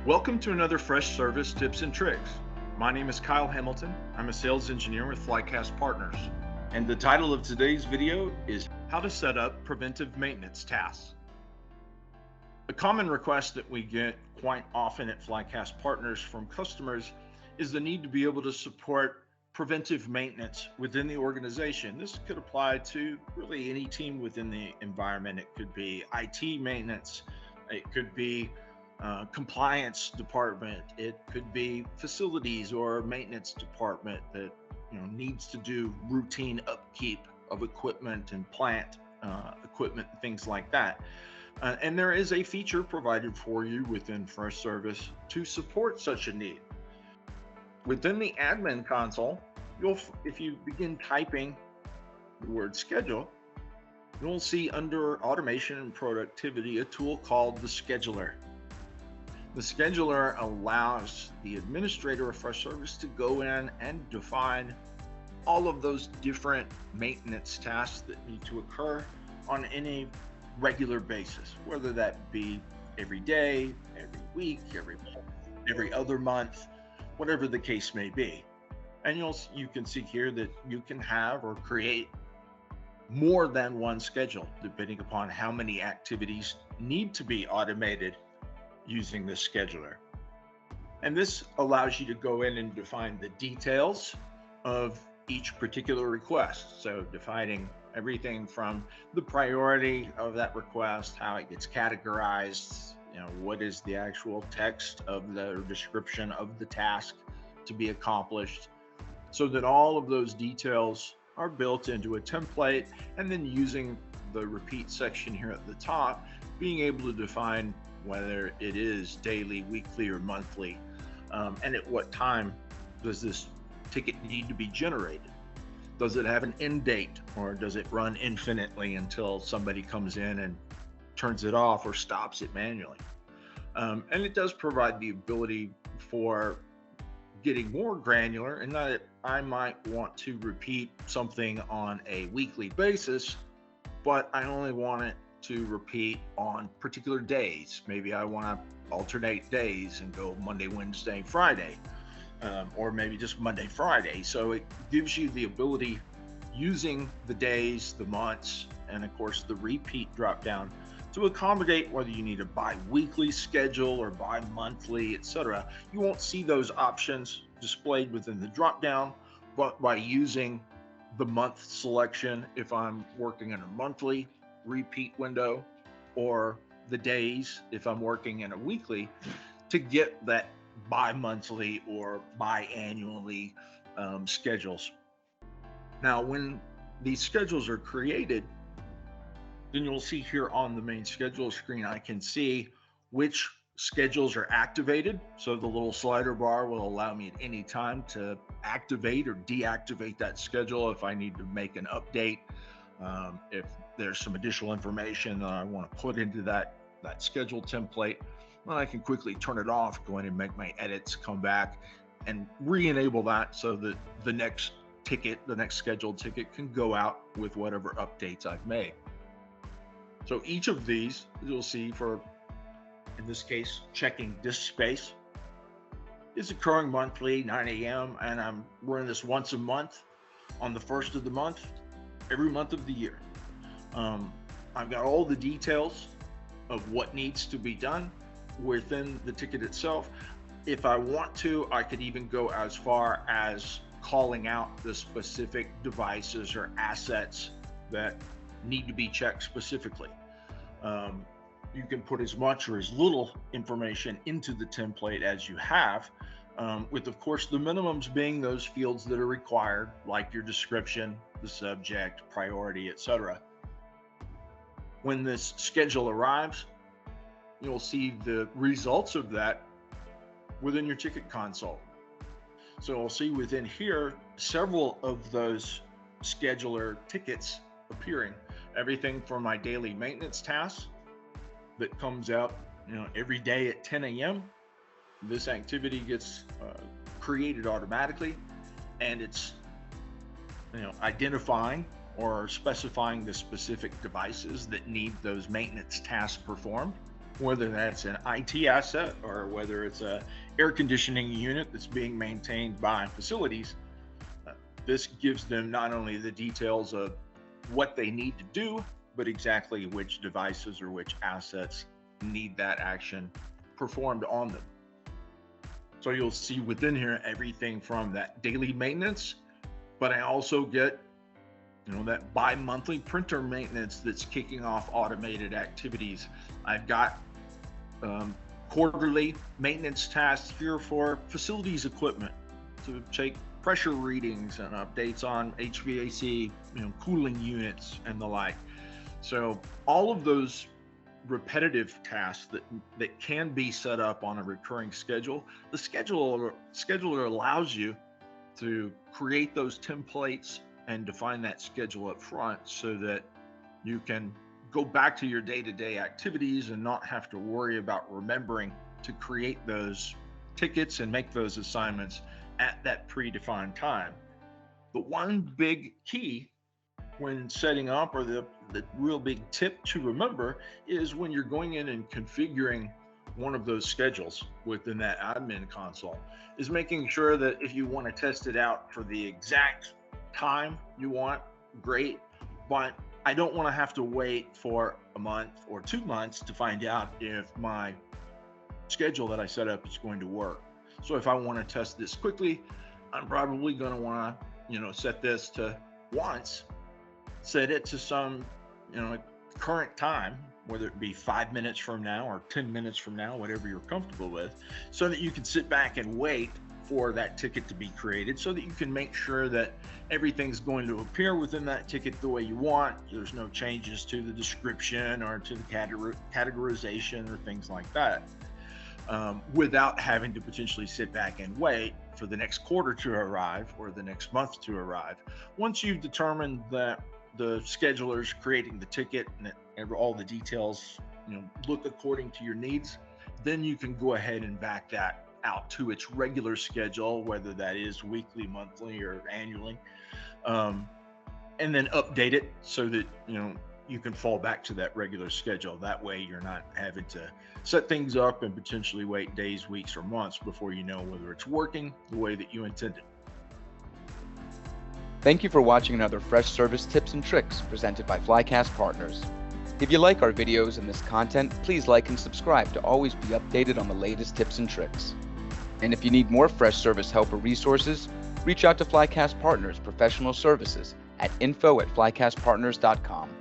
Welcome to another Fresh Service Tips and Tricks. My name is Kyle Hamilton. I'm a sales engineer with Flycast Partners. And the title of today's video is How to Set Up Preventive Maintenance Tasks. A common request that we get quite often at Flycast Partners from customers is the need to be able to support preventive maintenance within the organization. This could apply to really any team within the environment. It could be IT maintenance, it could be compliance department, it could be facilities or maintenance department that needs to do routine upkeep of equipment and plant equipment and things like that. And there is a feature provided for you within Freshservice to support such a need. Within the admin console, if you begin typing the word schedule, you'll see under automation and productivity a tool called the scheduler. The scheduler allows the administrator of Freshservice to go in and define all of those different maintenance tasks that need to occur on any regular basis, whether that be every day, every week, every other month, whatever the case may be. And you can see here that you can have or create more than one schedule, depending upon how many activities need to be automated using this scheduler. And this allows you to go in and define the details of each particular request. So defining everything from the priority of that request, how it gets categorized, what is the actual text of the description of the task to be accomplished, so that all of those details are built into a template, and then using the repeat section here at the top, being able to define whether it is daily, weekly, or monthly, and at what time does this ticket need to be generated. Does it have an end date, or does it run infinitely until somebody comes in and turns it off or stops it manually? And it does provide the ability for getting more granular, in that I might want to repeat something on a weekly basis, but I only want it to repeat on particular days. Maybe I want to alternate days and go Monday, Wednesday, Friday, or maybe just Monday, Friday. So it gives you the ability, using the days, the months, and of course the repeat drop down, to accommodate whether you need a bi-weekly schedule or bi-monthly, etc. You won't see those options displayed within the drop down, but by using the month selection, if I'm working in a monthly repeat window, or the days if I'm working in a weekly, to get that bi-monthly or biannually schedules. Now, when these schedules are created, then you'll see here on the main schedule screen, I can see which schedules are activated. So the little slider bar will allow me at any time to activate or deactivate that schedule if I need to make an update. If there's some additional information that I want to put into that schedule template, then I can quickly turn it off, go in and make my edits, come back and re-enable that so that the next scheduled ticket can go out with whatever updates I've made. So each of these, you'll see, for, in this case, checking disk space, is occurring monthly, 9 a.m. and I'm running this once a month on the first of the month, every month of the year. I've got all the details of what needs to be done within the ticket itself. If I want to, I could even go as far as calling out the specific devices or assets that need to be checked specifically. You can put as much or as little information into the template as you have, with, of course, the minimums being those fields that are required, like your description, the subject, priority, etc. When this schedule arrives, you'll see the results of that within your ticket console. So we'll see within here several of those scheduler tickets appearing. Everything from my daily maintenance tasks that comes out every day at 10 a.m. This activity gets created automatically, and it's identifying or specifying the specific devices that need those maintenance tasks performed. whether that's an IT asset or whether it's a air conditioning unit that's being maintained by facilities. This gives them not only the details of what they need to do, but exactly which devices or which assets need that action performed on them. So you'll see within here everything from that daily maintenance, but I also get that bi-monthly printer maintenance that's kicking off automated activities. I've got quarterly maintenance tasks here for facilities equipment to take pressure readings and updates on HVAC, cooling units and the like. So all of those repetitive tasks that can be set up on a recurring schedule, the scheduler allows you to create those templates and define that schedule up front so that you can go back to your day-to-day activities and not have to worry about remembering to create those tickets and make those assignments at that predefined time. The one big key when setting up, or the real big tip to remember, is when you're going in and configuring one of those schedules within that admin console, is making sure that if you want to test it out for the exact time you want, great, but I don't want to have to wait for a month or 2 months to find out if my schedule that I set up is going to work. So if I want to test this quickly, I'm probably going to want to set this to once, set it to some current time, whether it be 5 minutes from now or 10 minutes from now, whatever you're comfortable with, so that you can sit back and wait for that ticket to be created, so that you can make sure that everything's going to appear within that ticket the way you want. There's no changes to the description or to the categorization or things like that, without having to potentially sit back and wait for the next quarter to arrive or the next month to arrive. Once you've determined that the scheduler's creating the ticket and all the details look according to your needs, then you can go ahead and back that out to its regular schedule, whether that is weekly, monthly, or annually, and then update it so that you can fall back to that regular schedule. That way you're not having to set things up and potentially wait days, weeks, or months before you know whether it's working the way that you intended. Thank you for watching another Freshservice Tips and Tricks presented by Flycast Partners. If you like our videos and this content, please like and subscribe to always be updated on the latest tips and tricks. And if you need more Freshservice help or resources, reach out to Flycast Partners Professional Services at info@flycastpartners.com.